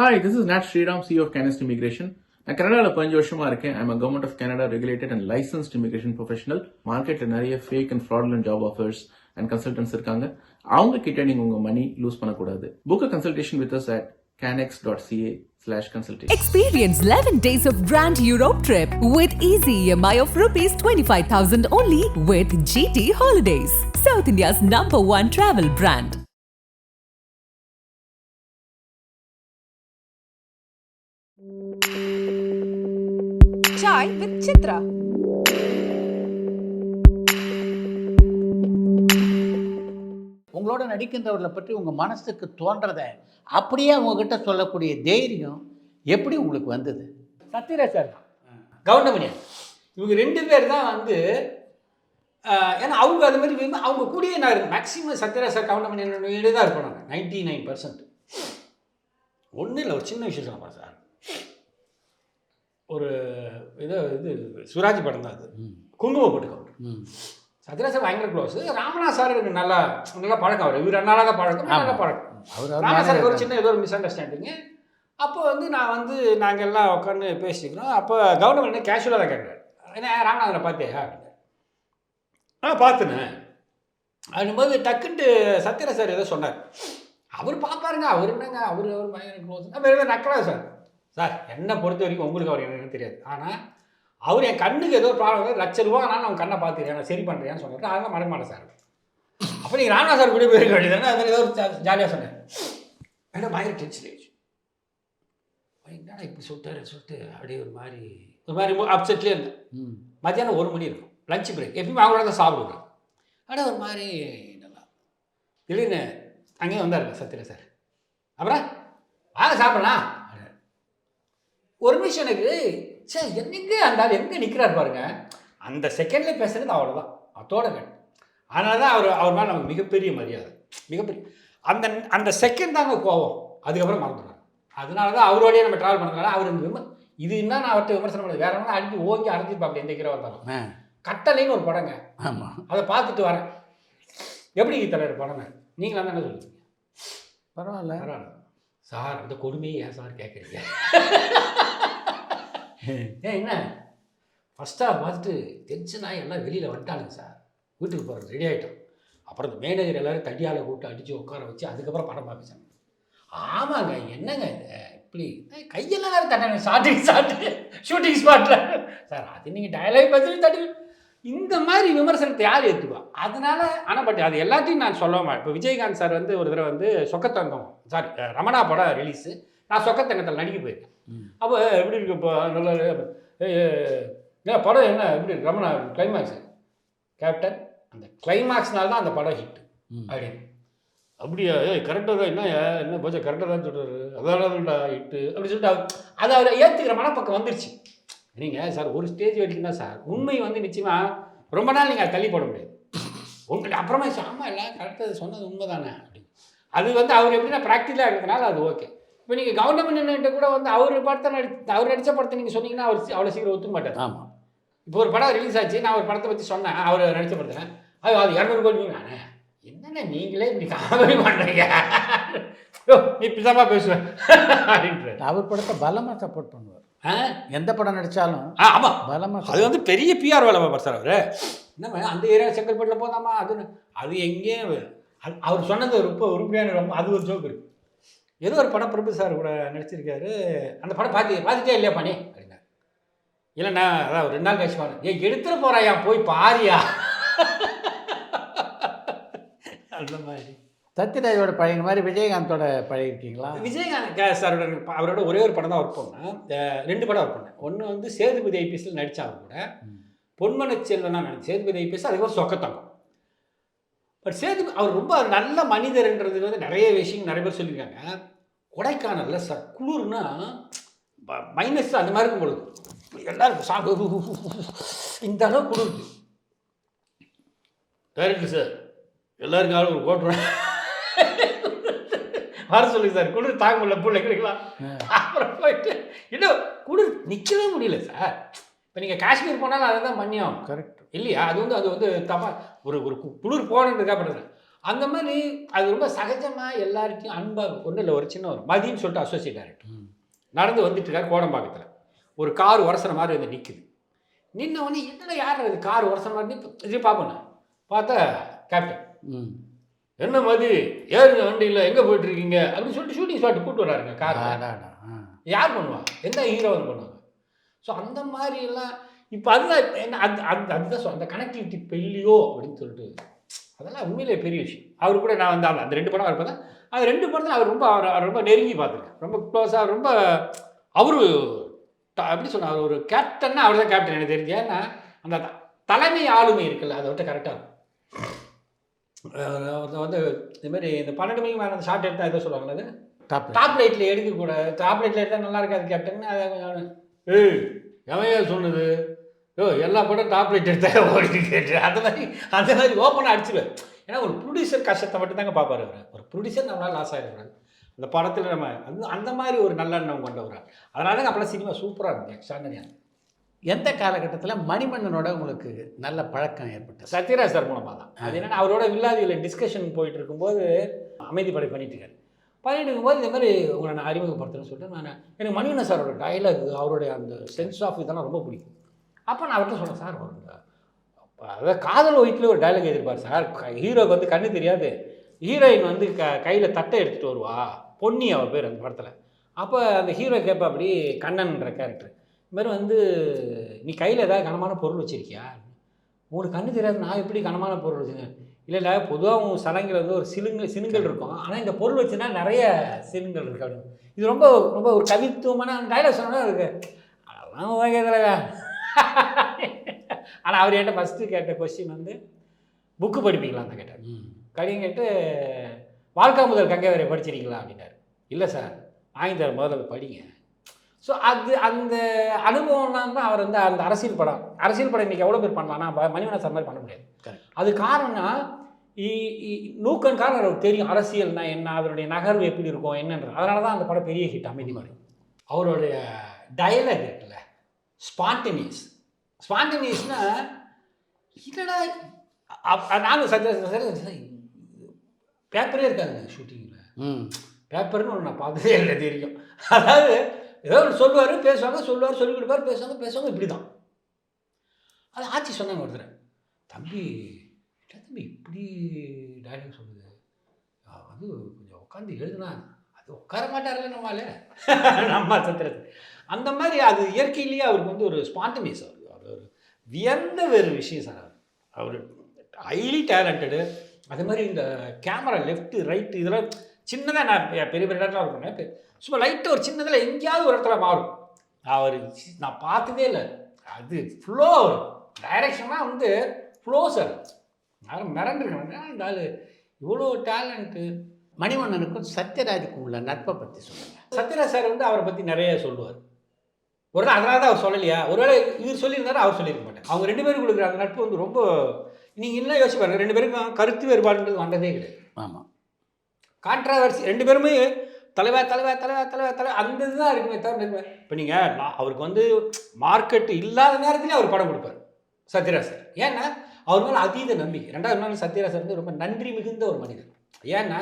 Hi, this is Nat Sriram, CEO of Canist Immigration. நான் கனடாவில் 15 வருஷமா இருக்கேன். I'm government of Canada regulated and licensed immigration professional. மார்க்கெட்ல நிறைய fake and fraudulent job offers and consultants இருக்காங்க. அவங்க கிட்ட நீங்க உங்க மணி லூஸ் பண்ணக்கூடாது. Book a consultation with us at canex.ca/consultation. Experience 11 days of Grand Europe trip with easy EMI of rupees 25,000 only with GT Holidays, South India's #1 travel brand. Chai with Chitra. உங்களோட நடிக்கின்றவர்களை பற்றி உங்கள் மனசுக்கு தோன்றதை அப்படியே உங்ககிட்ட சொல்லக்கூடிய தைரியம் எப்படி உங்களுக்கு வந்தது? சத்யராஜ் சார் தான், கவுண்டமணியன், இவங்க 2 பேர் தான் வந்து ஏன்னா அவங்க அது மாதிரி அவங்க கூடயே நான் இருக்கேன். மேக்ஸிமம் சத்யராஜ் சார் கவுண்டமணியன் தான் இருப்போம். நாங்கள் 99%. ஒன்றும் இல்லை, ஒரு சின்ன விஷயம் சொல்லலாம் சார். ஒரு இது சுராஜ் படம் தான் அது, குங்குமம் போட்டு கவுண்டர். சத்யராஜ் சார் பயங்கர க்ளோஸ். ராமநாத் சார் எனக்கு நல்லா பழக்கம். அவர் இவர் நல்லா பழக்கம், நல்லா பழக்கம். ராமநாத் சார் ஒரு சின்ன ஏதோ ஒரு மிஸ் அண்டர்ஸ்டாண்டிங்கு. அப்போ வந்து நாங்கள் எல்லாம் உட்காந்து பேசிக்கிறோம். அப்போ கவுண்டமணியன் கேஷுவலாக தான் கேட்குறாரு, ஏன்னா ராமநாதனை பார்த்தேன் அப்படின்னு. பார்த்துனேன் அப்படின்போது டக்குன்ட்டு சத்யராஜ் சார் ஏதோ சொன்னார். அவர் பார்ப்பாருங்க, அவர் என்னங்க அவர் பயங்கர க்ளோஸ். நம்ம ஏதோ நக்கலா சார் என்னை பொறுத்த வரைக்கும் உங்களுக்கு அவர் எனக்கு தெரியாது, ஆனால் அவர் என் கண்ணுக்கு ஏதோ ப்ராப்ளம் ₹1,00,000 ஆனால் நான் கண்ணை பார்த்துக்கிறேன், நான் சரி பண்ணுறேன்னு சொன்னார். அதெல்லாம் மறக்க மாட்டேன் சார். அப்போ நீங்கள் ராமநாத் சார் கூட போயிருக்க வேண்டியதானே, அது ஏதோ ஜாலியாக சொன்னேன். ஏன்னா பயங்கர டென்ஷன் ஆயிடுச்சு. என்னடா இப்படி சொல்லிட்டு அப்படியே ஒரு மாதிரி அப்செட்லேயே இருந்தேன். மத்தியானம் 1 மணி இருக்கும், லஞ்ச் பிரேக். எப்பயுமே அவங்களோட தான் சாப்பிடுவேன். அப்படியே ஒரு மாதிரி நல்லா திடீர்னு அங்கேயும் வந்தார் சத்யராஜ் சார். அப்புறம் வாங்க சாப்பிடலாம். ஒரு நிமிஷம் எனக்கு சார் என்னங்க அந்த ஆள் எங்கே நிற்கிறார் பாருங்க. அந்த செகண்ட்லேயே பேசுறது அவ்வளோதான், அதோட கேட்டு. அதனால தான் அவர் மேலே நமக்கு மிகப்பெரிய மரியாதை, மிகப்பெரிய அந்த செகண்ட் தாங்க கோவம். அதுக்கப்புறம் மறந்துடுறாங்க. அதனால தான் அவரோடய நம்ம ட்ராவல் பண்ணுறதுனால அவர் இது என்ன நான் அவர்கிட்ட விமர்சனம் பண்ணுறது வேற ஒன்றும் அடித்து ஓங்கி அரைஞ்சிருப்பாங்க எந்த ஹீரோ வந்தாலும். கட்டளைன்னு ஒரு படங்க, ஆமாம், அதை பார்த்துட்டு வரேன். எப்படி தலைவர் படங்க நீங்களாம் தானே சொல்லுவீங்க. பரவாயில்ல சார், அந்த கொடுமையை ஏன் சார் கேட்குறீங்க? என்ன ஃபஸ்ட்டாக பார்த்துட்டு டென்ஷனாக எல்லாம் வெளியில் வந்துட்டானுங்க சார். வீட்டுக்கு போகிறது ரெடி ஆகிட்டோம். அப்புறம் இந்த மேனேஜர் எல்லோரும் தடியால் கூப்பிட்டு அடித்து உட்கார வச்சு அதுக்கப்புறம் படம் பார்க்க சொன்னாங்க. ஆமாங்க என்னங்க இப்படி கையெல்லாம் வேறு தட்டாங்க, ஷூட்டிங் ஸ்பாட்டில் சார். அது நீங்கள் டயலாக் பார்த்து தட்டி இந்த மாதிரி விமர்சனத்தை யார் ஏற்றுவா? அதனால் ஆனால் பட் அது எல்லாத்தையும் நான் சொல்ல மாட்டேன். இப்போ விஜயகாந்த் சார் வந்து ஒரு தடவை வந்து சொக்கத்தங்கம் சாரி ரமணா படம் ரிலீஸு, நான் சொக்கத்தங்கத்தில் நடிக்க போயிருக்கேன். அப்போ எப்படி இருக்கு இப்போ நல்லா ஏன் படம் என்ன எப்படி ரமணா கிளைமேக்ஸு கேப்டன், அந்த கிளைமேக்ஸ்னால்தான் அந்த படம் ஹிட் அப்படின்னு. அப்படியா கரெக்டாக தான் என்ன கொஞ்சம் கரெக்டாக தான் சொல்கிறாரு, அதான்டா ஹிட்டு அப்படின்னு சொல்லிட்டு அதை அவரை ஏற்றுக்கிற மனப்பக்கம் வந்துருச்சு. நீங்கள் சார் ஒரு ஸ்டேஜ் வரைக்கும் தான் சார் உண்மை வந்து நிச்சயமாக ரொம்ப நாள் நீங்கள் அதை தள்ளி போட முடியாது. உங்களுக்கு அப்புறமா ஆமாம் இல்லை கரெக்டாக சொன்னது உண்மை தானே அப்படின்னு. அது வந்து அவர் எப்படின்னா ப்ராக்டிக்கலாக இருக்கிறதுனால அது ஓகே. இப்போ நீங்கள் கவர்மெண்ட்டு கூட வந்து அவர் நடித்த படத்தை நீங்கள் சொன்னீங்கன்னா அவர் அவ்வளோ சீக்கிரம் ஒத்துக்க மாட்டார். ஆமாம், இப்போ ஒரு படம் ரிலீஸ் ஆச்சு, நான் ஒரு படத்தை பற்றி சொன்னேன், அவர் நடித்த படத்தில் அது 200 கோடி நானே என்னென்ன நீங்களே இப்படி காமெடி பண்ணுறீங்க, நீ இப்படிதாம்மா பேசுவேன் அப்படின்ற. அவர் படத்தை பலமாக சப்போர்ட் பண்ணுவார். எந்த படம் நடித்தாலும் ஆமாம் பலமாக. அது வந்து பெரிய பிஆர் வேலை பார்ப்பார் சார் அவர். என்னம்மா அந்த ஏரியா செங்கல்பட்டில் போதாமா அது எங்கேயும் அவர் சொன்னது ரொம்ப உருப்படியான ரொம்ப அது ஒரு ஜோக் இருக்குது. ஏதோ ஒரு படம் பிரபு சார் கூட நடிச்சிருக்காரு. அந்த படம் பார்த்துட்டே இல்லையா பண்ணி அப்படின்னா இல்லைண்ணா அதான் ஒரு 2 நாள் கழிச்சு பாரு எடுத்துகிட்டு போகிறாயா போய் பாரியா அந்த மாதிரி. சத்யராஜோட பழைய மாதிரி விஜயகாந்தோட பழகிருக்கீங்களா? விஜயகாந்த் சாரோட அவரோட ஒரே ஒரு படம் தான் ஒர்க் பண்ணேன். 2 படம் ஒர்க் பண்ணேன். ஒன்று வந்து சேதுபதி ஐபிஎஸ்ல நடித்தா அவர் கூட, பொன்மன செல்வனா நடிச்சு சேதுபதி ஐபிஎஸ், அதுக்கப்புறம் சொக்கத்தங்கம். பட் அவர் ரொம்ப நல்ல மனிதர்ன்றது வந்து நிறைய விஷயம் நிறைய பேர் சொல்லியிருக்காங்க. கொடைக்கானல்ல சார் குளிர்னா மைனஸ் அந்த மாதிரி இருக்கும் பொழுது எல்லாருக்கும் இந்த அளவு குளிர்து. டைரக்டர் சார் எல்லாருக்கும் ஒரு கோட்டு வர சொல்லுங்க சார், குளிர் தாங்க முடியல பிள்ளைங்களுக்கலாம். அப்புறம் போயிட்டு இன்னும் குளிர் நிற்கவே முடியல சார். இப்போ நீங்கள் காஷ்மீர் போனாலும் அதை தான் பண்ணியும் கரெக்ட் இல்லையா? அது வந்து தப்பா ஒரு குளிர் போனதுக்காக பண்ணுறேன். அந்த மாதிரி அது ரொம்ப சகஜமாக எல்லாருக்கும் அன்பாக ஒன்றும் இல்லை. ஒரு சின்ன ஒரு மதின்னு சொல்லிட்டு அசோசியேட் டைரக்டர் நடந்து வந்துட்டு இருக்காரு கோடம்பாக்கத்தில். ஒரு கார் உரசுற மாதிரி வந்து நிற்குது. நின்ன உடனே என்னடா யார் அது கார் உரசுற மாதிரி இது பார்ப்பேன். பார்த்தா கேப்டன் என்ன மதி ஏறுங்க வண்டியில் எங்கே போயிட்டுருக்கீங்க அப்படின்னு சொல்லிட்டு ஷூட்டிங் ஸ்பாட்டு கூப்பிட்டு வராருங்க கார். யார் பண்ணுவா? எந்த ஹீரோ பண்ணுவாங்க? ஸோ அந்த மாதிரிலாம் இப்போ அதுதான் என்ன அதுதான் அந்த கனெக்டிவிட்டி இப்போ இல்லையோ அப்படின்னு சொல்லிட்டு அதெல்லாம் உண்மையிலே பெரிய விஷயம். அவர் கூட நான் வந்து அந்த 2 படம் இருப்பேன். அது 2 படத்தில் அவர் ரொம்ப அவர் ரொம்ப நெருங்கி பார்த்துருக்கேன். ரொம்ப க்ளோஸாக ரொம்ப அவரு எப்படி சொன்னார், அவர் ஒரு கேப்டன்னா அவர் தான் கேப்டன் எனக்கு தெரிஞ்சு. ஏன்னா அந்த தலைமை ஆளுமை இருக்குல்ல அதை விட்டு கரெக்டாக இருக்கும். வந்து இதுமாதிரி இந்த 12 மணிக்கு மேலே அந்த ஷார்ட் எடுத்தால் எதோ சொல்லுவாங்களா, அது டாப் லைட்டில் எடுக்கக்கூடாது, டாப் லைட்டில் எடுத்தால் நல்லா இருக்காது கேப்டன். அதை ஏய் எவையா சொன்னது, எல்லா படம் டாப் லைட் எடுத்தா ஓடி கேட்டு அந்த மாதிரி ஓப்பனாக அடிச்சுடுவேன். ஏன்னா ஒரு ப்ரொடியூசர் கஷ்டத்தை மட்டும் தாங்க பார்ப்பாரு அவர். ஒரு ப்ரொடியூசர் நம்மளால் லாஸ் ஆகிடுறாரு அந்த படத்தில். நம்ம அந்த மாதிரி ஒரு நல்ல எண்ணம் கொண்டவரார். அதனால தான் அப்போலாம் சினிமா சூப்பராக இருந்துச்சு, எக்ஸ்ட்ரானரியாக. எந்த காலகட்டத்தில் மணிவண்ணனோட உங்களுக்கு நல்ல பழக்கம் ஏற்பட்டது? சத்யராஜ் சார் மூலமாக தான். அது என்னென்னா அவரோட வில்லாதியில் டிஸ்கஷன் போயிட்டு இருக்கும்போது அமைதிப்படை பண்ணிட்டு இருக்காரு. பண்ணிட்டு இருக்கும்போது இந்த மாதிரி உங்களை நான் அறிமுகப்படுத்துறேன்னு சொல்லிட்டு எனக்கு மணிவண்ணன் சாரோட டைலாக் அவருடைய அந்த சென்ஸ் ஆஃப் இதெல்லாம் ரொம்ப பிடிக்கும். அப்போ நான் அவர்கிட்ட சொன்னேன், சார் ஒரு அதாவது காதல் ஒயிட்டில் ஒரு டைலாக் எதிர்ப்பார் சார். ஹீரோக்கு வந்து கண்ணு தெரியாது, ஹீரோயின் வந்து கையில் தட்டை எடுத்துகிட்டு வருவா, பொன்னி அவர் பேர் அந்த படத்தில். அப்போ அந்த ஹீரோ கேட்பா அப்படி கண்ணன்ற கேரக்டர் இது மாதிரி வந்து நீ கையில் ஏதாவது கனமான பொருள் வச்சுருக்கியா, உங்களுக்கு கண்ணு தெரியாது நான் எப்படி கனமான பொருள் வச்சுருக்கேன். இல்லை பொதுவாக உங்கள் சடங்கில் வந்து ஒரு சினுங்கள் இருக்கும், ஆனால் இந்த பொருள் வச்சுன்னா நிறைய சினுங்கள் இருக்குது அப்படின்னு. இது ரொம்ப ரொம்ப ஒரு கவித்துவமான அந்த டைலாக் சொன்னா இருக்கு. அதெல்லாம் ஓகே தலைவா. ஆனால் அவர் என்கிட்ட ஃபஸ்ட்டு கேட்ட கொஸ்டின் வந்து புக்கு படிப்பீங்களான்னு தான் கேட்டார். கடியும் கேட்டு வாழ்க்கை முதல் கங்கை வரை படிச்சிருக்கீங்களா அப்படின்னாரு. இல்லை சார் வாங்கி தர முதல்ல படிங்க. ஸோ அந்த அனுபவம்லாம் தான் அவர் வந்து அந்த அரசியல் படம் இன்றைக்கி எவ்வளோ பேர் பண்ணலாம், ஆனால் மணிவண்ணன் சார் மாதிரி பண்ண முடியாது. அது காரணம்னா நூக்கன்காரன் அவருக்கு தெரியும் அரசியல்னா என்ன, அதனுடைய நகர்வு எப்படி இருக்கும் என்னன்றது. அதனால தான் அந்த படம் பெரிய ஹிட் அமைதி மாதிரி. அவருடைய டயலாக் இருக்குல்ல, ஸ்பான்டேனியஸ்னா இல்லைடா. நானும் பேப்பரே இருக்காதுங்க ஷூட்டிங்கில். பேப்பர்னு ஒன்று நான் பார்த்ததே இல்லை தெரியும். அதாவது ஏதோ ஒன்று சொல்லுவார், பேசுவாங்க, சொல்லிக் கொடுப்பார், பேசுவாங்க இப்படி தான். அது ஆட்சி சொன்னாங்க ஒருத்தர், தம்பி இப்படி டைலாக் சொல்லுது, அது கொஞ்சம் உட்காந்து எழுதுனா அது உட்கார மாட்டார்ல நம்ம சத்திரத்து. அந்த மாதிரி அது இயற்கையிலேயே அவருக்கு வந்து ஒரு ஸ்பான்டனியஸ். அவர் ஒரு வியந்த வேறு விஷயம் சார். அவர் ஹைலி டேலண்டடு. அதே மாதிரி இந்த கேமரா லெஃப்ட்டு ரைட்டு இதெல்லாம் சின்னதாக நான் பெரிய இடத்துல இருக்கேன், சும்மா லைட்டாக ஒரு சின்னதில் எங்கேயாவது ஒரு இடத்துல மாறும். அவர் நான் பார்த்ததே இல்லை. அது ஃப்ளோ வரும், டைரக்ஷன்லாம் வந்து ஃப்ளோ சார். யாரும் மிரண்டுருக்கேன் இந்த ஆள் இவ்வளோ டேலண்ட்டு. மணிவண்ணனுக்கும் சத்யராஜுக்கும் உள்ள நட்பை பற்றி சொல்லுங்கள். சத்யராஜ் சார் வந்து அவரை பற்றி நிறைய சொல்லுவார். ஒரு நாள் அதனால தான் அவர் சொல்லலையா, ஒருவேளை இவர் சொல்லியிருந்தாரு அவர் சொல்லியிருக்க மாட்டேன். அவங்க 2 பேரும் கொடுக்குற அந்த நட்பு வந்து ரொம்ப நீங்கள் இன்னும் யோசிச்சு பாருங்கள். 2 பேருக்கும் கருத்து வேறுபாடுன்றது வந்ததே கிடையாது. ஆமாம், கான்ட்ராவர்சி 2 பேருமே தலைவர் அந்த இதுதான் இருக்குமே தவிர. இப்போ நீங்கள் அவருக்கு வந்து மார்க்கெட்டு இல்லாத நேரத்துலேயே அவர் படம் கொடுப்பார் சத்யராஜ் சார். ஏன்னா அவர் மேலே அதீத நம்பிக்கை. 2வது நாள் சத்யராஜ் சார் வந்து ரொம்ப நன்றி மிகுந்த ஒரு மனிதர். ஏன்னா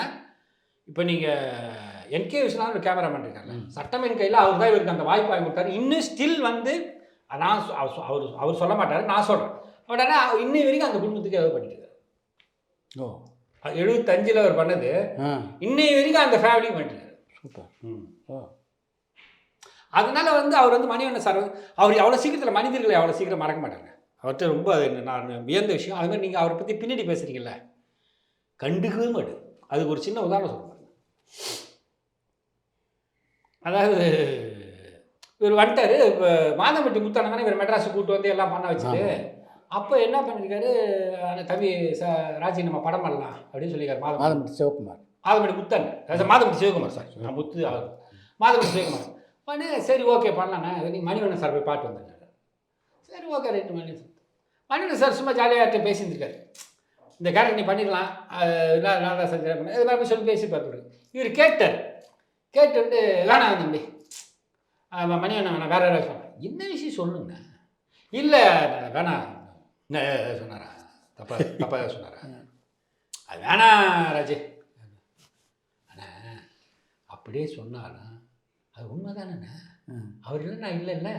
இப்போ நீங்கள் என்கே விஸ்வநாதன் ஒரு கேமராமேன் இருக்கார்ல, சட்டமேன் கையில் அவர் தான் இவருக்கு அந்த வாய்ப்பு வாங்கி கொடுத்தாரு. இன்னும் ஸ்டில் வந்து நான் அவர் சொல்ல மாட்டார், நான் சொல்கிறேன். பட் ஆனால் இன்னை வரைக்கும் அந்த குடும்பத்துக்கு ஏதோ பண்ணிட்டு இருக்காரு. 75 அவர் பண்ணது இன்னை வரைக்கும் அந்த ஃபேமிலியும் பண்ணிட்டு. சூப்பர். அதனால வந்து அவர் வந்து மணிவண்ணன் சார் அவர் அவ்வளோ சீக்கிரத்தில் மனிதர்களை அவ்வளோ சீக்கிரம் மறக்க மாட்டாங்க. அவர்கிட்ட ரொம்ப அது நான் வியந்த விஷயம். அது மாதிரி நீங்கள் அவரை பற்றி பின்னாடி பேசுகிறீங்கல்ல, கண்டுக்கவே மாட்டேன். அதுக்கு ஒரு சின்ன உதாரணம் சொல்லுவாங்க. அதாவது இவர் வந்துட்டார், இப்போ மாதம்பட்டி முத்தான தானே இவர் மெட்ராஸுக்கு கூப்பிட்டு வந்து எல்லாம் பண்ண வச்சுட்டு, அப்போ என்ன பண்ணியிருக்காரு, அந்த தம்பி ராஜி நம்ம படம் பண்ணலாம் அப்படின்னு சொல்லியிருக்காரு மாதம்பட்டி சிவகுமார். மாதம்பட்டி முத்தன் மாதம்பட்டி சிவகுமார் சார், நான் முத்து மாதம்பட்டி சிவகுமார் பண்ணு. சரி ஓகே பண்ணலாண்ணா, நீங்கள் மணிவண்ணன் சார் போய் பாட்டு வந்துருக்காரு. சரி ஓகே ரைட்டு. மணிவண்ணன் சார் சும்மா ஜாலியாக பேசியிருந்திருக்காரு. இந்த கேரக்டர் நீ பண்ணிடலாம், நான் தான் செஞ்சு பண்ணேன், இது மாதிரி சொல்லி பேசி பார்த்துரு. இவர் கேட்டு வேணாம் தம்பி மணிவண்ணன் வேணாம், வேறு யாராவது சொன்னேன். என்ன விஷயம் சொல்லுங்க. இல்லை வேணாம் சொன்னாரா, தப்பா சொன்னாரா. அது வேணாம் ராஜே. ஆனால் அப்படியே சொன்னாலும் அது உண்மை தானேண்ணே. அவர் இல்லைண்ணா இல்லை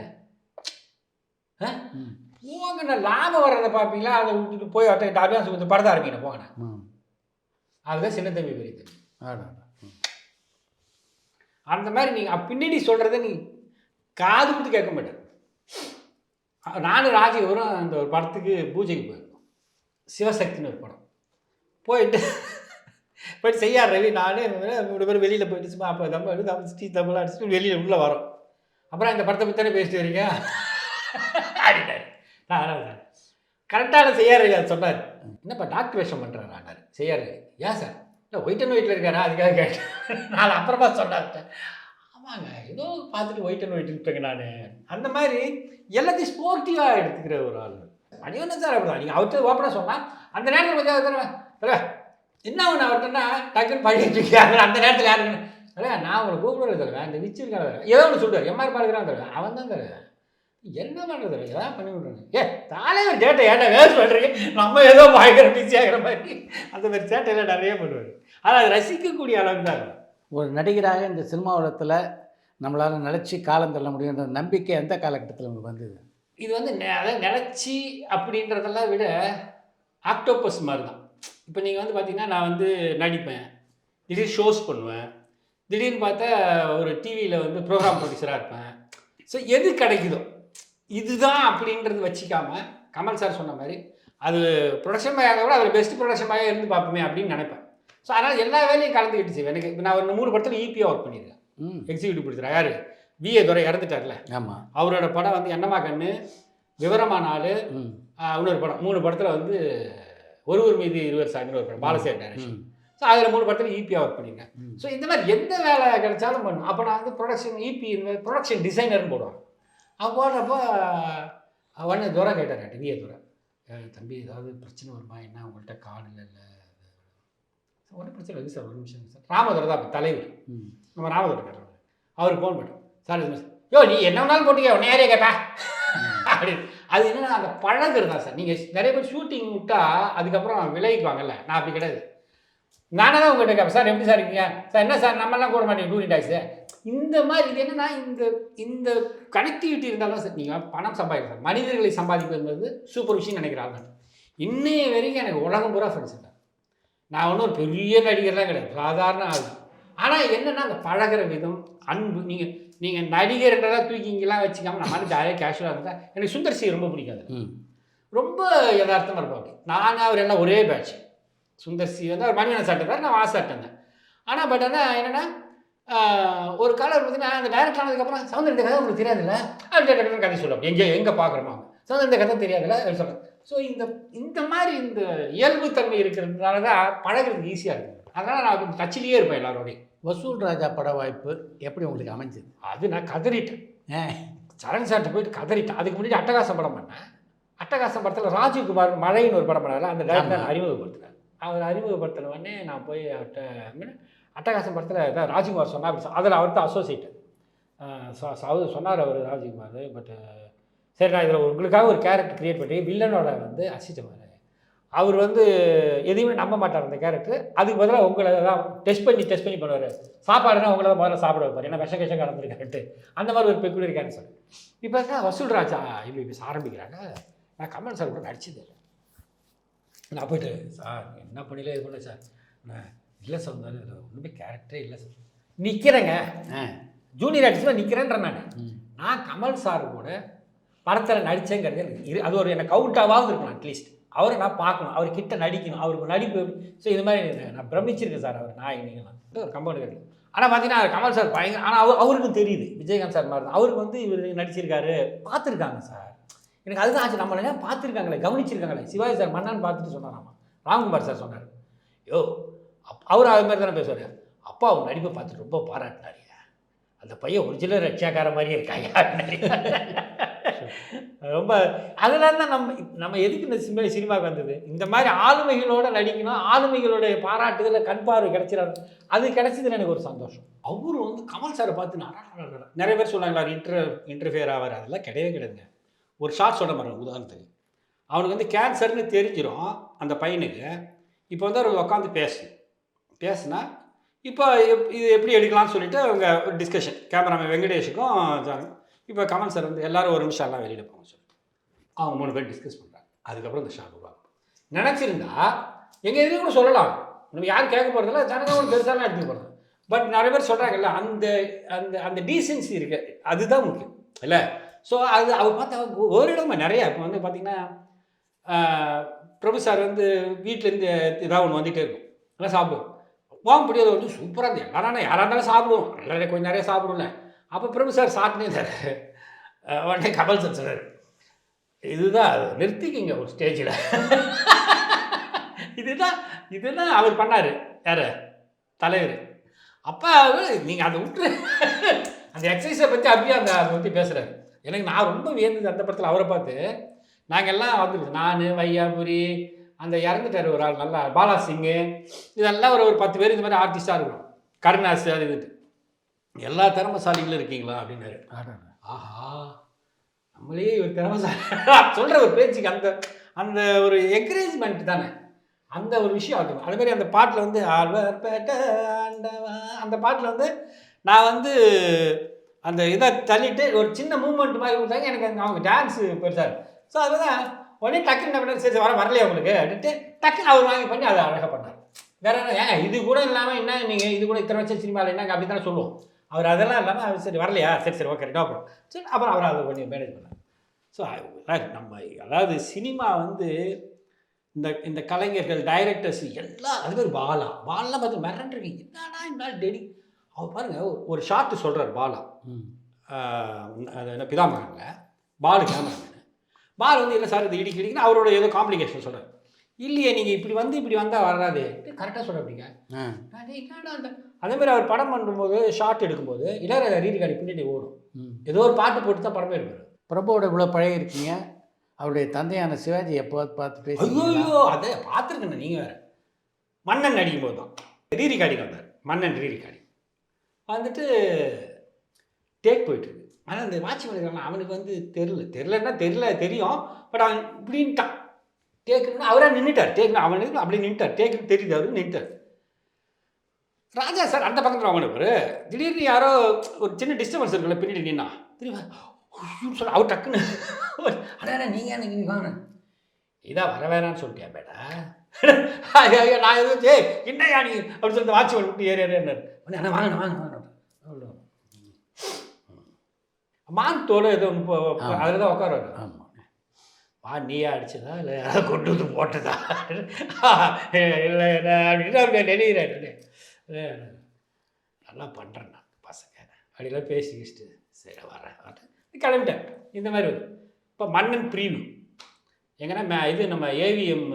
போங்கண்ணா, லாபம் வர்றதை பார்ப்பீங்களா, அதை விட்டுட்டு போய் ஒருத்தர் அட்வான்ஸ் கொடுத்து படத்தை ஆரம்பிக்கணும் போங்கண்ணா. அதுதான் சின்ன தம்பி பெரிய தம்பி. அந்த மாதிரி நீங்கள் பின்னாடி சொல்கிறத நீ காது கொடுத்து கேட்க மாட்டேன். நானும் ராஜீவரும் அந்த ஒரு படத்துக்கு பூஜைக்கு போயிருந்தோம். சிவசக்தின்னு ஒரு படம் போயிட்டு செய்யார் ரவி நானே 3 பேர் வெளியில் போயிட்டு சும்மா அப்போ தமிழ் அடிச்சுட்டு வெளியில் உள்ளே வரோம். அப்புறம் இந்த படத்தை பற்றி தானே பேசிட்டு வரீங்க அப்படின்னாரு. கரெக்டான செய்யார் ரவி அது சொன்னார். என்னப்பா டாக்டர் வேஷம் பண்ணுறாரு செய்யார் ரவி. ஏன் சார் இல்லை ஒயிட் அண்ட் ஒயிட்டில் இருக்காரா அதுக்காக கேட்டேன். நான் அப்புறமா சொன்னார்ட்டேன். ஆமாங்க ஏதோ பார்த்துட்டு ஒயிட் அண்ட் ஒயிட் இருப்பேங்க நான். அந்த மாதிரி எல்லாத்தையும் ஸ்போர்ட்டிவாக எடுத்துக்கிற ஒரு ஆள் மணிவண்ணன் சார். அப்படிதான் நீங்கள் அவர்கிட்ட ஓப்பனாக சொன்னால் அந்த நேரத்தில் கொஞ்சம் என்ன ஒன்று அவர்கிட்டன்னா டக்குன்னு பண்ணிட்டு இருக்காங்க. அந்த நேரத்தில் யாருன்னு நான் உங்களை கூப்பிடுறது தருவேன். அந்த விச்சிருக்கான ஏதோ ஒன்று சொல்லுவார். எம்ஆர் பாலுக்கிறான் தருவேன். அவன் தான் தருவேன். என்ன பண்ணுறது ஏதாவது பண்ணி விட்றாங்க. தலைவர் சேட்டை ஏன்டா வேஸ்ட் பண்ணுறீங்க, நம்ம ஏதோ பயங்கர பிஸி ஆகிற மாதிரி அந்த மாதிரி சேட்டையெல்லாம் நிறைய பண்ணுவார். ஆனால் அது ரசிக்கக்கூடிய அளவுக்கு தான் இருக்கும். ஒரு நடிகராக இந்த சினிமா உலகத்தில் நம்மளால் நினச்சி காலம் தள்ள முடியுன்ற நம்பிக்கை எந்த காலகட்டத்தில் உங்களுக்கு வந்தது? இது வந்து அதாவது நினச்சி அப்படின்றதெல்லாம் விட ஆக்டோபஸ் மாதிரி தான். இப்போ நீங்கள் வந்து பார்த்தீங்கன்னா நான் வந்து நடிப்பேன், திடீர்னு ஷோஸ் பண்ணுவேன், திடீர்னு பார்த்தா ஒரு டிவியில் வந்து ப்ரோக்ராம் ப்ரொடியூசராக இருப்பேன். ஸோ எது கிடைக்குதோ இதுதான் அப்படின்றது வச்சிக்காமல் கமல் சார் சொன்ன மாதிரி அது ப்ரொடக்ஷன் பாயாக கூட அதில் பெஸ்ட் ப்ரொடக்ஷன் பாயாக இருந்து பார்ப்போமே அப்படின்னு நினைப்பேன். ஸோ அதனால் எல்லா வேலையும் கலந்துக்கிட்டு செய்வேன். எனக்கு இப்போ நான் ஒரு 3 படத்தில் ஈபியாக ஒர்க் பண்ணியிருக்கேன். எக்ஸிக்யூட்டிவ் ப்ரொடியூசர் யார் விஏ துரை இறந்துட்டார்ல. ஆமாம். அவரோட படம் வந்து என்னம்மா கண்ணு, விவரமான ஆள், இன்னொரு படம் 3 படத்தில் வந்து ஒருவர் மீது 20 சாமின்னு ஒரு படம் பாலசேர் டைரக்ஷன். ஸோ அதில் 3 படத்தில் ஈபியாக ஒர்க் பண்ணியிருக்கேன். ஸோ இந்த மாதிரி எந்த வேலை கிடைச்சாலும் பண்ணும். அப்போ நான் வந்து ப்ரொடக்ஷன் ஈபி இந்த ப்ரொடக்ஷன் டிசைனர்னு போடுவாங்க. அவன் போடுறப்போ உடனே துரை கேட்டார் விஏ துரை, தம்பி ஏதாவது பிரச்சனை வருமா, என்ன உங்கள்கிட்ட கார்டு இல்லை ஒன்றும் பிரச்சனை இல்லை சார், ஒரு நிமிஷம் சார். ராமதுரை தான் இப்போ தலைவர், நம்ம ராமதுரை கேட்டார். அவருக்கு ஃபோன் பண்ணேன், சார் இது யோ நீ என்ன வேணாலும் போட்டிக்க உன்னை யாரே கேட்பா அப்படின்னு. அது என்னென்னா அந்த பழகிறது தான் சார். நீங்கள் நிறைய பேர் ஷூட்டிங் விட்டால் அதுக்கப்புறம் விளைவிக்குவாங்கல்ல, நான் அப்படி கிடையாது. நானே தான் உங்கள்கிட்ட கேட்பேன், சார் எப்படி சார் இருக்கீங்க சார், என்ன சார் நம்மளாம் கூட மாட்டேங்க டூரி டாக்ஸு இந்த மாதிரி. இது என்னென்னா இந்த கனெக்டிவிட்டி இருந்தாலும் சார் நீங்கள் பணம் சம்பாதிக்கலாம். மனிதர்களை சம்பாதிப்பது சூப்பர் விஷயம் நினைக்கிறாங்க. இன்னைய வரைக்கும் எனக்கு உலகம் பூரா ஃப்ரெண்ட்ஸ் இல்லை. நான் ஒன்றும் ஒரு பெரிய நடிகர்லாம் கிடையாது, சாதாரண ஆள். ஆனால் என்னென்னா அந்த பழகிற விதம், அன்பு. நீங்கள் நடிகர்ன்றதான் தூக்கிங்கெல்லாம் வச்சுக்காமல் நம்ம ஜாலியாக கேஷுவலாக இருந்தால். எனக்கு சுந்தர் சி ரொம்ப பிடிக்காது, ரொம்ப யதார்த்தமாக இருப்போம். அப்படி நான் அவர் எல்லாம் ஒரே பேட்ச். சுந்தர் சி வந்து அவர் மணிவண்ணன் சாப்பிட்டார், நான் வாசாட்டேன். ஆனால் பட் ஆனால் என்னென்னா ஒரு காலம் பார்த்தீங்கன்னா அந்த டைரக்ட் ஆனதுக்கப்புறம் சவுந்தர் இந்த கதை உங்களுக்கு தெரியாதுல்ல அப்படின்னு கதை சொல்லுவோம். எங்கே பார்க்குறோமா சவுந்தர் இந்த கதை தெரியாதுல்ல சொல்கிறேன். ஸோ இந்த மாதிரி இந்த இயல்புத்தன்மை இருக்கிறதுனால தான் பழகிறதுக்கு ஈஸியாக இருக்குது. அதனால் நான் கொஞ்சம் டச்சிலேயே இருப்பேன் எல்லாரோடையும். வசூல் ராஜா பட வாய்ப்பு எப்படி உங்களுக்கு அமைஞ்சது? அது நான் கதறிட்டேன். சரண் சார்ட்ட போயிட்டு கதறிட்டேன். அதுக்கு முன்னாடி அட்டகாசம் படம் பண்ணேன். அட்டகாசம் படத்தில் ராஜீவ்குமார் மழைன்னு ஒரு படம் பண்ணார். அந்த டைரக்டர் அறிமுகப்படுத்தினார். அவர் அறிமுகப்படுத்தின உடனே நான் போய் அவர்கிட்ட அட்டகாசம் படத்தில் தான் ராஜ்குமார் சொன்னார். அதில் அவர் தான் அசோசியேட்டு சொன்னார் அவர் ராஜ்குமார். பட் சரி நான் இதில் உங்களுக்காக ஒரு கேரக்டர் க்ரியேட் பண்ணி வில்லனோட வந்து அசிச்சமார். அவர் வந்து எதையுமே நம்ப மாட்டார் அந்த கேரக்டர். அதுக்கு பதிலாக உங்களை தான் டெஸ்ட் பண்ணி பண்ணுவார். சாப்பாடுனா உங்களை தான் முதல்ல சாப்பிட வைப்பார், ஏன்னா விஷம் கலந்துருக்காருட்டு. அந்த மாதிரி ஒரு பெக்குலர் கேரக்டர். இப்போ தான் வசூல் ராஜா இப்படி பேச ஆரம்பிக்கிறாங்க. நான் கமல் சார் கூட நடிச்சது இல்லை. நான் போய்ட்டு சார் என்ன பண்ணில இது பண்ண சார், நான் இல்லை சார் ஒன்றுமே கேரக்டரே இல்லை சார், நிற்கிறேங்க ஜூனியர் ஆர்டிஸ்டில் நிற்கிறேன்ற. நான் கமல் சார் கூட படத்தில் நடித்தேங்கிறது எனக்கு அது ஒரு எனக்கு அவுட்டாவது இருக்கணும். அட்லீஸ்ட் அவரை நான் பார்க்கணும், அவர் கிட்ட நடிக்கணும், அவருக்கு நடிப்பு. ஸோ இது மாதிரி நான் பிரமிச்சிருக்கேன் சார். அவர் நான் நீங்களாம் ஒரு கம்பவுண்ட் கேட்டு. ஆனால் பார்த்தீங்கன்னா கமல் சார் பயங்கர. ஆனால் அவருக்கும் தெரியுது விஜயகாந்த் சார் மாதிரி தான். அவருக்கு வந்து இவர் நடிச்சிருக்காரு, பார்த்துருக்காங்க சார். எனக்கு அதுதான் ஆச்சு, நம்மள பார்த்துருக்காங்களே, கவனிச்சிருக்காங்களே. சிவாஜி சார் மன்னான்னு பார்த்துட்டு சொன்னாராமா. ராம்குமார் சார் சொன்னார், யோ அவர் அது மாதிரி தானே பேசுவார். அப்பா அவர் நடிப்பை பார்த்துட்டு ரொம்ப பாராட்டினார், அந்த பையன் ஒரிஜினல் ரட்சியாக்கார மாதிரியே இருக்காங்க. ரொம்ப அதனால தான் நம்ம எதுக்கு இந்த சினிமாவுக்கு வந்தது, இந்த மாதிரி ஆளுமைகளோடு நடிக்கணும், ஆளுமைகளுடைய பாராட்டுதல கண் பார்வை கிடைச்சிடாது. அது கிடைச்சதுன்னு எனக்கு ஒரு சந்தோஷம். அவரு வந்து கமல் சாரை பார்த்து நிறைய பேர் சொன்னாங்களா இன்டர்ஃபியர் ஆவார். அதெல்லாம் கிடையவே கிடையாதுங்க. ஒரு ஷார்ட் சொல்ல மாட்டேன். உதாரணத்துக்கு அவனுக்கு வந்து கேன்சர்னு தெரிஞ்சிடும் அந்த பையனுக்கு. இப்போ வந்து அவர் உட்காந்து பேசுனா இப்போ இது எப்படி எடுக்கலாம்னு சொல்லிட்டு அவங்க ஒரு டிஸ்கஷன், கேமராமேன் வெங்கடேஷுக்கும் இப்போ கமல் சார் வந்து எல்லாரும் ஒரு நிமிஷம் எல்லாம் வெளியில் போங்க சொல்லி அவங்க 3 பேர் டிஸ்கஸ் பண்ணுறாங்க. அதுக்கப்புறம் இந்த ஷாட் உருவாகும். நினச்சிருந்தா எங்கள் எதுவும் கூட சொல்லலாம், நம்ம யாரும் கேட்க போகிறதில்ல, ஜனங்க ஒரு பெருசாலாம் எடுத்துக்க போகிறது. பட் நிறைய பேர் சொல்கிறாங்கல்ல, அந்த அந்த அந்த டீசென்சி இருக்கு, அதுதான் முக்கியம் இல்லை. ஸோ அது அவர் பார்த்தா ஒரு இடமா நிறையா இப்போ வந்து பார்த்திங்கன்னா பிரபு சார் வந்து வீட்டிலேருந்து ஏதாவது ஒன்று வந்துகிட்டே இருக்கும், நல்லா சாப்பிடுவோம். போக முடியாது வந்து சூப்பராக இருந்து எல்லாரும் யாராக இருந்தாலும் சாப்பிடுவோம், எல்லாரும் கொஞ்சம் நிறைய சாப்பிடும்ல. அப்போ பிரபு சார் சாப்பிட்டே இருந்தார். உடனே கமல் சார் சொன்னார், இதுதான் நிறுத்திக்கிங்க ஒரு ஸ்டேஜில். இதுதான் அவர் பண்ணார், யார் தலைவர். அப்போ நீங்கள் அதை விட்டு அந்த எக்ஸசைஸை பற்றி அப்படியே அதை பற்றி பேசுகிறாரு. எனக்கு நான் ரொம்ப வியந்தது அந்த படத்தில் அவரை பார்த்து. நாங்கள் எல்லாம் வந்துருக்கு, நான் வையாபுரி, அந்த இறந்துட்டார் ஒரு ஆள் நல்லா பாலா சிங்கு, இதெல்லாம் ஒரு 10 பேர் இந்த மாதிரி ஆர்டிஸ்டாக இருக்கணும், கருணாஸ் அது இதுட்டு எல்லா திறமசாலிகளும் இருக்கீங்களா அப்படின்னாரு. ஆஹா, நம்மளே ஒரு திறமசாலி சொல்கிற ஒரு பேச்சுக்கு அந்த அந்த ஒரு என்கரேஜ்மெண்ட் தானே, அந்த ஒரு விஷயம் ஆகும். அதுமாதிரி அந்த பாட்டில் வந்து ஆழ்வார்பேட்டை அந்த பாட்டில் வந்து நான் வந்து அந்த இதை தள்ளிட்டு ஒரு சின்ன மூமெண்ட் மாதிரி கொடுத்தாங்க எனக்கு. அவங்க டான்ஸு பெருசாக. ஸோ அதுதான் உடனே டக்குன்னு என்ன பண்ணார், சரி வரலையா உங்களுக்கு அப்படின்ட்டு டக்குன்னு அவர் வாங்கி பண்ணி அதை அழகாக பண்ணார். வேற என்ன, ஏன் இது கூட இல்லாமல் என்ன நீங்கள் இது கூட இத்தனை வருஷம் சினிமாவில் என்னங்க அப்படி தானே சொல்லுவோம். அவர் அதெல்லாம் இல்லாமல் அவர் சரி வரலையா, சரி ஓகே ரெண்டாக போகிறோம் சரி, அப்புறம் அவர் அதை பண்ணி மேனேஜ் பண்ணார். ஸோ நம்ம அதாவது சினிமா வந்து இந்த இந்த கலைஞர்கள் டைரக்டர்ஸ் எல்லாம் அது மாதிரி பாலாம் பார்த்து மிரண்டுருக்கீங்க, என்னடா இந்த டெடி. அவர் பாருங்கள் ஒரு ஷார்ட்டு சொல்கிறார் பாலா, அது என்ன பிதாமகனில் பாலு கேமராமேனு. பால் வந்து இல்லை சார் இது இடிக்குன்னு அவரோட ஏதோ காம்ப்ளிகேஷன் சொல்கிறார். இல்லையே நீங்கள் இப்படி வந்தால் வராது கரெக்டாக சொல்ல அப்படிங்க. அதேமாதிரி அவர் படம் பண்ணும்போது ஷார்ட் எடுக்கும்போது இளையராஜா ரீரிகார்டு பின்னாடி ஓடும், ஏதோ ஒரு பாட்டு போட்டு தான் படமே எடுப்பார். பிரபுவோட இவ்வளோ பழகி இருக்கீங்க, அவருடைய தந்தையான சிவாஜி எப்போது பார்த்து பேசி? ஐயோ அதை பார்த்துருக்கேண்ணே. நீங்கள் வேறு மன்னன் நடிக்கும் போது தான் ரீரிகார்டிங் வந்தார். மன்னன் ரீரிகார்டிங் வந்துட்டு டேக் போயிட்டுருக்கு. ஆனால் அந்த வாட்ச்மேன் அவனுக்கு வந்து தெரிலன்னா தெரியும், பட் அவன் இப்படின்ட்டான் டேக்குன்னு அவராக நின்றுட்டார். டேக்குன்னு அவனுக்கு அப்படியே நின்றுட்டார், டேக்குன்னு தெரியுது அவரு நின்றுட்டார். ராஜா சார் அந்த பக்கத்தில் அவனுக்கு திடீர்னு யாரோ ஒரு சின்ன டிஸ்டர்பன்ஸ் இருக்குல்ல பின்னாடி நின்னா திரும்ப சொல்ல அவர் டக்குன்னு அடா நீங்கள் நீங்கள் வாங்க இதான் வர வேணான்னு சொல்லிட்டேன் பேட்டா. நான் எதுவும் என்னையா நீ அப்படின்னு சொல்லிட்டு வாட்ச்மேன் விட்டு ஏறியாரு. ஆனால் வாங்க மான் தோலை ஏதோ அதில் தான் உட்கார. ஆமாம், வா நீயா அடிச்சதா இல்லை யாராவது கொண்டு வந்து போட்டதா இல்லை அப்படின்னு அப்படி நினைக்கிறாரு. நல்லா பண்ணுறேன் நான் பசங்க அப்படிலாம் பேசிக்கிட்டு சரி வரேன் கிளம்பிட்டேன். இந்த மாதிரி வருது. இப்போ மன்னன் ப்ரீவியூ எங்கன்னா இது நம்ம ஏவிஎம்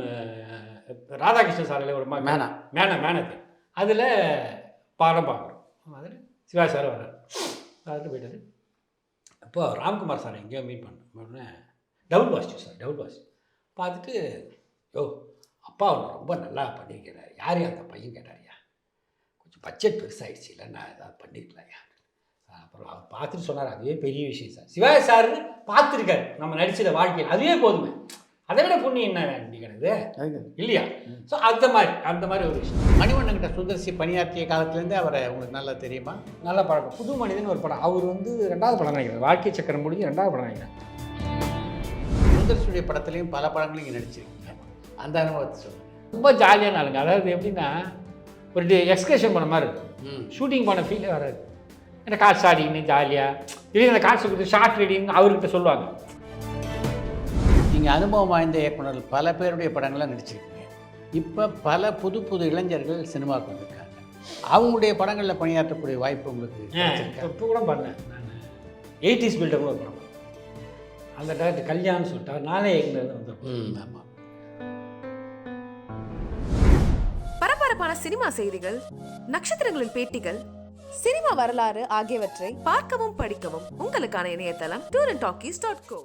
ராதாகிருஷ்ணன் சாலையில் ஒரு மேனது அதில் பாடம் பார்க்குறோம். அதில் சிவா சார் வர்றார், அதில் போய்ட்டார். அப்போது ராம்குமார் சார் எங்கேயோ மீட் பண்ணேன். டபுள் பாசிட்டிவ் பார்த்துட்டு யோ அப்பா அவனை ரொம்ப நல்லா பண்ணியிருக்கிறார், யார் அந்த பையன் கேட்டாரியா, கொஞ்சம் பட்ஜெட் பெருசாகிடுச்சு இல்லை நான் ஏதாவது பண்ணியிருக்கலையா. அப்புறம் அவர் பார்த்துட்டு சொன்னார், அதுவே பெரிய விஷயம் சார். சிவாஜி சார் பார்த்துருக்காரு நம்ம நடிச்சத வாழ்க்கையில், அதுவே போதுமே, அதை விட புண்ணியம் என்ன அப்படிங்கிறது இல்லையா. ஸோ அந்த மாதிரி ஒரு விஷயம். மணிவண்ணன்கிட்ட சுந்தர்சி பணியாற்றிய காலத்துலேருந்து அவரை உங்களுக்கு நல்லா தெரியுமா? நல்ல படம். புது மனிதன் ஒரு படம், அவர் வந்து 2வது படம் நினைக்கிறேன், வாழ்க்கை சக்கரம் முடிஞ்சு 2வது படம் நினைக்கிறேன். சுந்தர்சியுடைய படத்துலையும் பல படங்களையும் இங்கே நடிச்சிருக்கீங்க, அந்த அனுபவத்தை சொல்லுங்கள். ரொம்ப ஜாலியான ஆளுங்க. அதாவது எப்படின்னா ஒரு எக்ஸ்கர்ஷன் பண்ண மாதிரி இருக்கும், ஷூட்டிங் பண்ண ஃபீலே வராது. ஏன்னா கார்ட்ஸ் ஆடின்னு ஜாலியாக திடீர்னு அந்த கார்ட்ஸ் கொடுத்து ஷார்ட் ரீடிங் அவர்கிட்ட சொல்லுவாங்க. நீங்கள் அனுபவம் வாய்ந்த இயக்குநர்கள் பல பேருடைய படங்கள்லாம் நடிச்சிருக்கீங்க. இப்போ பல புது இளைஞர்கள் சினிமாவுக்கு வந்திருக்காங்க, அவங்களுடைய படங்களில் பணியாற்றக்கூடிய வாய்ப்பு உங்களுக்கு இப்போ கூட பண்ணேன் நான். 80s பில்டர்னு ஒரு படம், அந்த டேரக்டர் கல்யாணம்னு சொல்லிட்டா நானே இயக்குனர் வந்து. ஆமாம். பரபரப்பான சினிமா செய்திகள், நட்சத்திரங்களின் பேட்டிகள், சினிமா வரலாறு ஆகியவற்றை பார்க்கவும் படிக்கவும் உங்களுக்கான இணையதளம் tourantalkies.co.